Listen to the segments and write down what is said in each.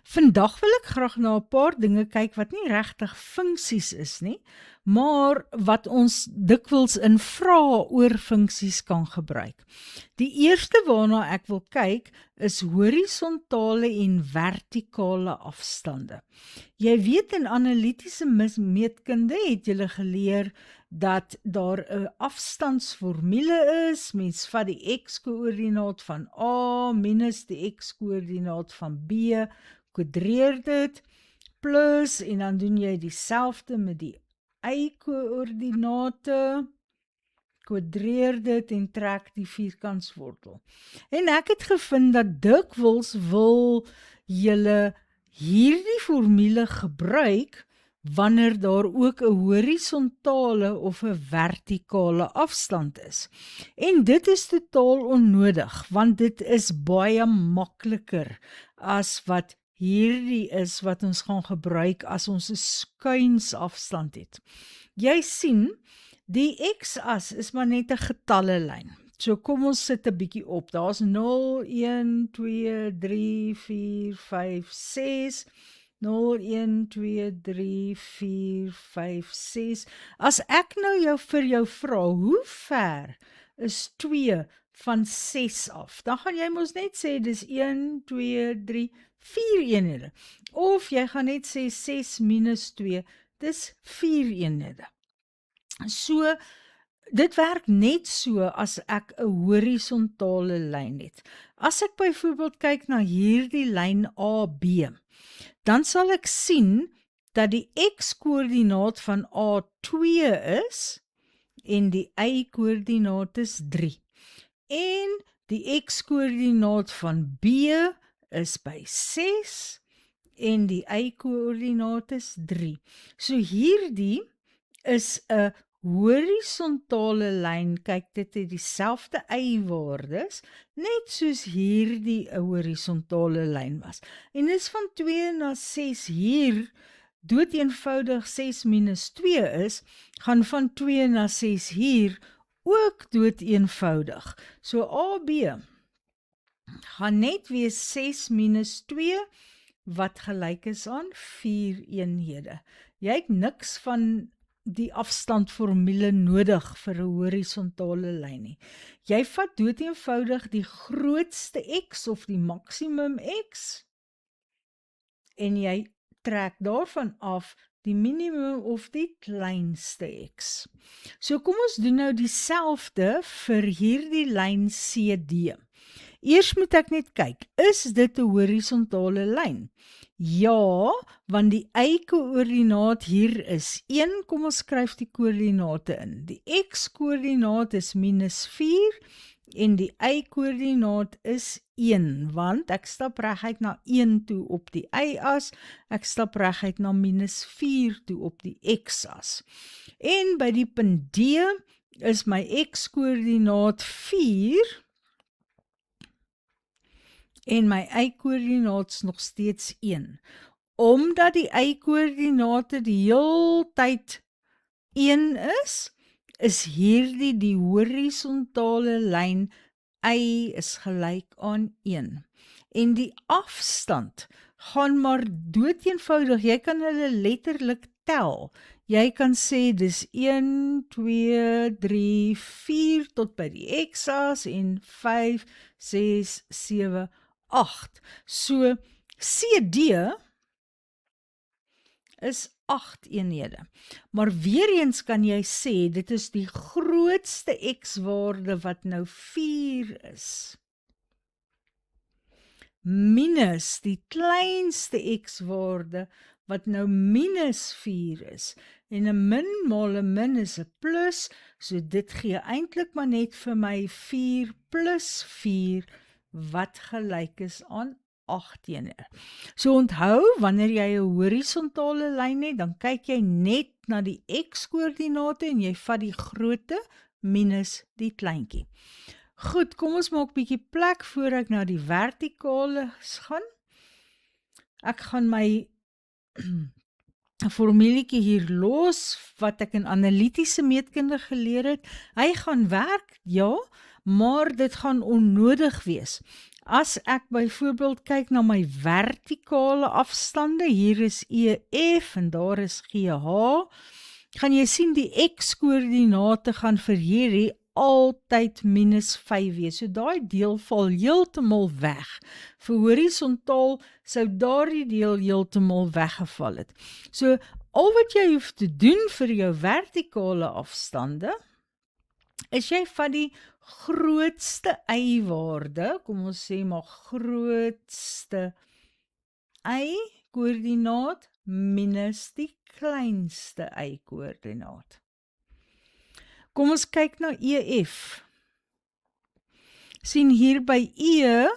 Vandag wil ek graag na 'n paar dinge kyk wat nie regtig funksies is nie, maar wat ons dikwels in vrae oor funksies kan gebruik. Die eerste waarna ek wil kyk is horisontale en vertikale afstande. Jy weet in analitiese meetkunde het jy geleer dat daar 'n afstandsformule is. Mens vat die x-koördinaat van A minus die x-koördinaat van B, kwadreer dit, plus, en dan doen jy dieselfde met die y-koördinate, kwadreer dit en trek die vierkantswortel. En ek het gevind dat dikwels wil julle hierdie formule gebruik wanneer daar ook 'n horisontale of 'n vertikale afstand is. En dit is totaal onnodig, want dit is baie makliker as wat hierdie is wat ons gaan gebruik as ons 'n skuinsafstand het. Jy sien, die x-as is maar net 'n getallelyn. So kom ons sit 'n bietjie op. Daar's 0, 1, 2, 3, 4, 5, 6. 0, 1, 2, 3, 4, 5, 6. As ek nou vir jou vra, hoe ver is 2 van 6 af? Dan gaan jy mos net sê, dis 1, 2, 3, 4 eenhede. Of jy gaan net sê 6 minus 2, dis 4 eenhede. So, dit werk net so as ek 'n horisontale lyn het. As ek byvoorbeeld kyk na hierdie lyn AB, dan sal ek sien dat die x-koördinaat van A2 is en die y-koördinaat is 3. En die x-koördinaat van B is by 6 en die y-koördinaat is 3. So hierdie is 'n horisontale lyn, kyk dit het dieselfde y-waardes, net soos hierdie 'n horisontale lyn was. En dis van 2 na 6 hier, doeteenvoudig 6 minus 2 is, gaan van 2 na 6 hier ook doeteenvoudig. So AB gaan net wees 6 minus 2, wat gelyk is aan 4 eenhede. Jy het niks van die afstandformule nodig vir 'n horisontale lyn nie. Jy vat doeteenvoudig die grootste x of die maksimum x en jy trek daarvan af die minimum of die kleinste x. So kom ons doen nou dieselfde vir hierdie lyn CD. Eers moet ek net kyk, is dit 'n horisontale lyn? Ja, want die y-koördinaat hier is 1, kom ons skryf die koördinate in. Die x-koördinaat is minus 4 en die y-koördinaat is 1, want ek stap reguit na 1 toe op die y-as, ek stap reguit na minus 4 toe op die x-as. En by die punt D is my x-koördinaat 4, en my y-koördinaat nog steeds 1. Omdat die y-koördinate die heel tyd 1 is hierdie die horisontale lyn y is gelyk aan 1. En die afstand gaan maar doeteenvoudig, jy kan hulle letterlik tel. Jy kan sê dis 1, 2, 3, 4 tot by die x-as en 5, 6, 7, 8. So CD is 8 eenhede. Maar weer eens kan jy sê, dit is die grootste x-waarde wat nou 4 is. Minus die kleinste x-waarde wat nou minus 4 is. En 'n min maal 'n min is 'n plus, so dit gee eintlik maar net vir my 4 plus 4, wat gelyk is aan 8 eenhede. So onthou, wanneer jy 'n horisontale lyn het, dan kyk jy net na die x-koördinate en jy vat die grootte minus die kleintjie. Goed, kom ons maak bietjie plek voor ek na die vertikale gaan. Ek gaan my formuletjie hier los, wat ek in analitiese meetkunde geleer het. Hy gaan werk, ja, maar dit gaan onnodig wees. As ek byvoorbeeld kyk na my vertikale afstande, hier is EF en daar is GH, gaan jy sien die x-koördinate gaan vir hierdie altyd -5 wees. So daai deel val heeltemal weg. Vir horisontaal sou daardie deel heeltemal weggeval het. So al wat jy hoef te doen vir jou vertikale afstande, is jy vat die grootste y-waarde, kom ons sê maar grootste y-koördinaat minus die kleinste y-koördinaat. Kom ons kyk na EF. Sien hier by E,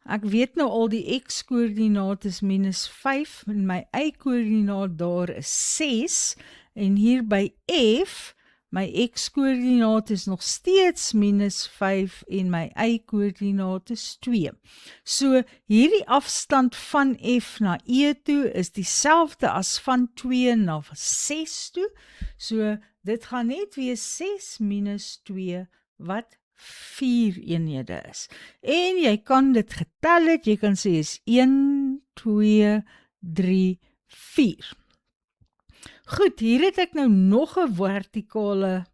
ek weet nou al die x-koördinaat is -5 en my y-koördinaat daar is 6 en hier by F, my x-koördinaat is nog steeds -5 en my y-koördinaat is 2. So hierdie afstand van F na E toe is dieselfde as van 2 na 6 toe. So dit gaan net wees 6 minus 2 wat 4 eenhede is. En jy kan dit getel het, jy kan sê is 1, 2, 3, 4. Goed, hier het ek nou nog 'n vertikale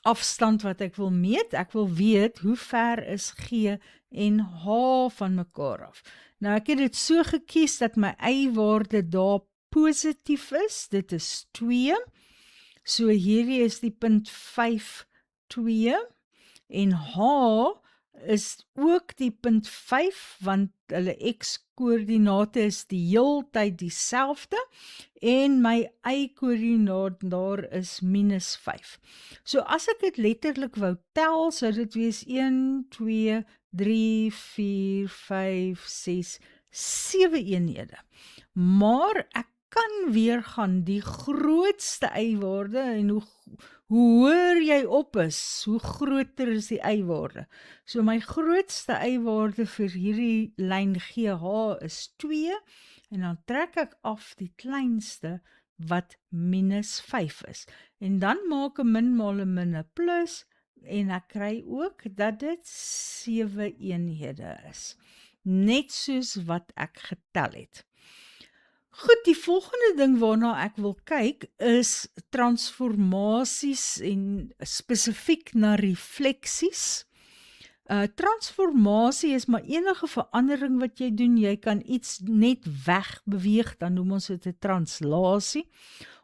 afstand wat ek wil meet. Ek wil weet hoe ver is G en H van mekaar af. Nou ek het dit so gekies dat my y-waarde daar positief is. Dit is 2. So hierdie is die punt 5, 2 en H is ook die punt 5 want hulle x-koördinate is die heeltyd dieselfde en my y-koördinaat daar is -5. So as ek dit letterlik wou tel, sou dit wees 1, 2, 3, 4, 5, 6, 7 eenhede. Maar ek kan weer gaan die grootste y-waarde en hoe hoër jy op is, hoe groter is die y-waarde. So my grootste y-waarde vir hierdie lyn GH is 2 en dan trek ek af die kleinste wat -5 is. En dan maak 'n min maal 'n min 'n plus en ek kry ook dat dit 7 eenhede is. Net soos wat ek getel het. Goed, die volgende ding waarna ek wil kyk is transformasies en spesifiek na refleksies. Transformasie is maar enige verandering wat jy doen. Jy kan iets net wegbeweeg, dan noem ons dit 'n translasie.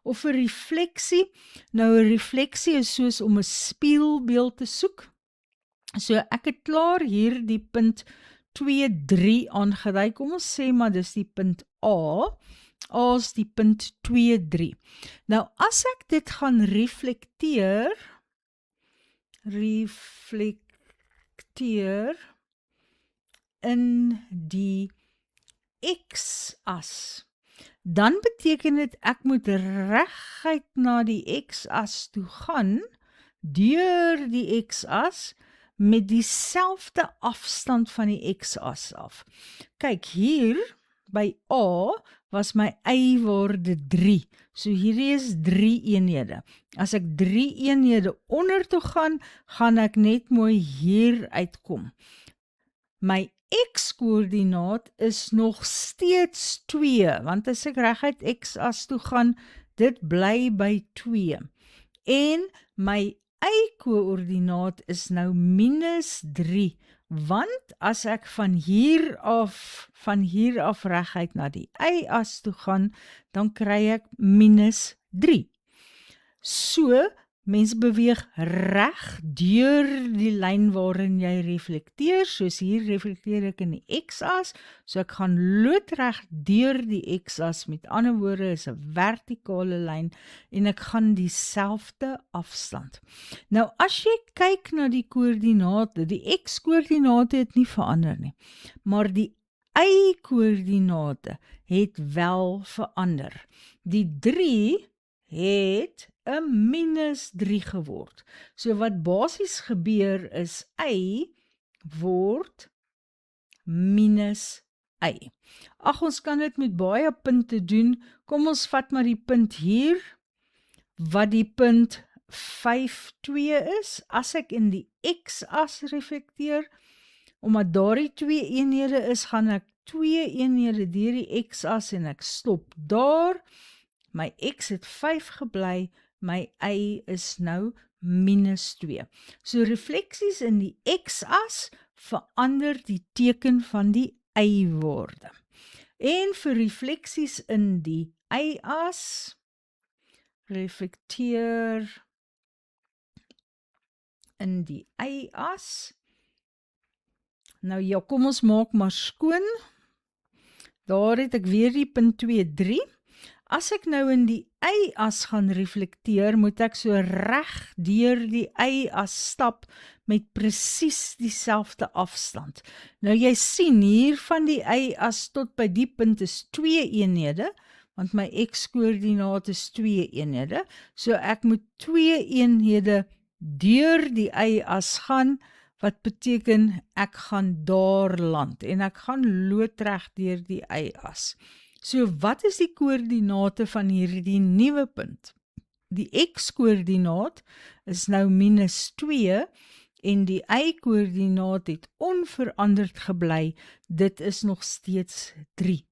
Of 'n refleksie. Nou 'n refleksie is soos om 'n spieelbeeld te soek. So ek het klaar hier die punt 2, 3 aangedui. Kom ons sê maar dis die punt A. A is die punt 2, 3. Nou as ek dit gaan reflekteer in die x-as, dan beteken dit ek moet reguit na die x-as toe gaan, deur die x-as, met dieselfde afstand van die x-as af. Kyk, hier by A was my y-waarde 3. So hierdie is 3 eenhede. As ek 3 eenhede onder toe gaan, gaan ek net mooi hier uitkom. My x-koördinaat is nog steeds 2, want as ek reguit x-as toe gaan, dit bly by 2. En my y-koördinaat is nou -3, want as ek van hier af reguit na die y-as toe gaan, dan kry ek -3. So, mens beweeg reg deur die lyn waarin jy reflekteer, soos hier reflekteer ek in die x-as, so ek gaan loodreg deur die x-as, met ander woorde is 'n vertikale lyn, en ek gaan dieselfde afstand. Nou as jy kyk na die koördinate, die x-koördinate het nie verander nie, maar die y-koördinate het wel verander. Die 3 het 'n -3 geword. So wat basies gebeur is y word -y. Ag, ons kan dit met baie punte doen. Kom ons vat maar die punt hier, wat die punt 5, 2 is. As ek in die x-as reflekteer, omdat daar die 2 eenhede is, gaan ek 2 eenhede deur die x-as en ek stop daar. My x het 5 gebly, my y is nou -2. So refleksies in die x-as verander die teken van die y-woorde. En vir refleksies in die y-as, reflekteer in die y-as. Nou ja, kom ons maak maar skoon. Daar het ek weer die punt 2, 3. As ek nou in die y-as gaan reflekteer, moet ek so reg deur die y-as stap met presies dieselfde afstand. Nou jy sien hier van die y-as tot by die punt is 2 eenhede, want my x-koördinaat is 2 eenhede. So ek moet 2 eenhede deur die y-as gaan, wat beteken ek gaan daar land en ek gaan loodreg deur die y-as. So wat is die koördinate van hierdie nuwe punt? Die x-koördinaat is nou -2 en die y-koördinaat het onveranderd gebly, dit is nog steeds 3.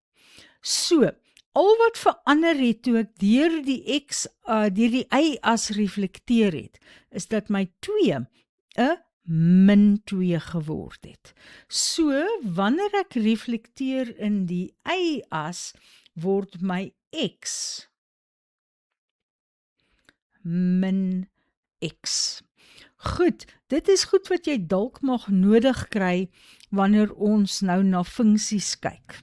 So, al wat verander het toe ek deur die y-as reflekteer het, is dat my 2 -2 geword het. So, wanneer ek reflekteer in die y-as, word my x -x. Goed, dit is goed wat jy dalk mag nodig kry wanneer ons nou na funksies kyk.